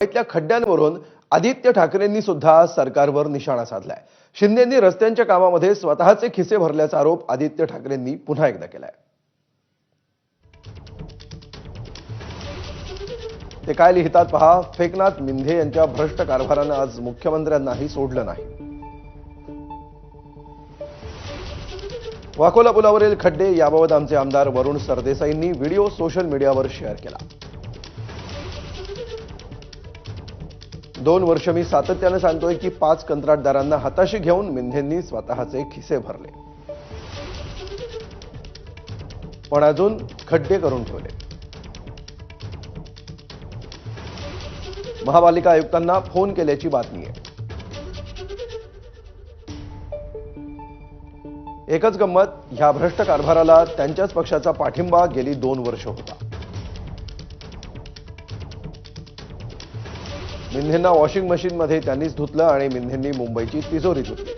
इथल्या खड्ड्यांवरून आदित्य ठाकरेंनी सुद्धा सरकारवर निशाणा साधलाय। शिंदेंनी रस्त्यांच्या कामामध्ये स्वतःचे खिसे भरल्याचा आरोप आदित्य ठाकरेंनी पुन्हा एकदा केलाय। ते काय लिहितात पहा। फेकनाथ मिंधे यांच्या भ्रष्ट कारभारानं आज मुख्यमंत्र्यांनाही सोडलं नाही। वाकोला पुलावरील खड्डे याबाबत आमचे आमदार वरुण सरदेसाईंनी व्हिडिओ सोशल मीडियावर शेअर केला। 2 वर्ष मी सातत्याने सांगतोय की 5 कंत्राटदारांना हाताशी घेऊन मिंधेंनी स्वतःचे खिसे भरले, पण अजून खड्डे करून ठेवले। महापालिका आयुक्तांना फोन केल्याची बातमी आहे। एकच गंमत, ह्या भ्रष्ट कारभाराला त्यांच्याच पक्षाचा पाठिंबा गेली 2 वर्ष होता। मिंधेंना वॉशिंग मशीनमध्ये त्यांनीच धुतलं आणि मिंधेंनी मुंबईची तिजोरी धुतली।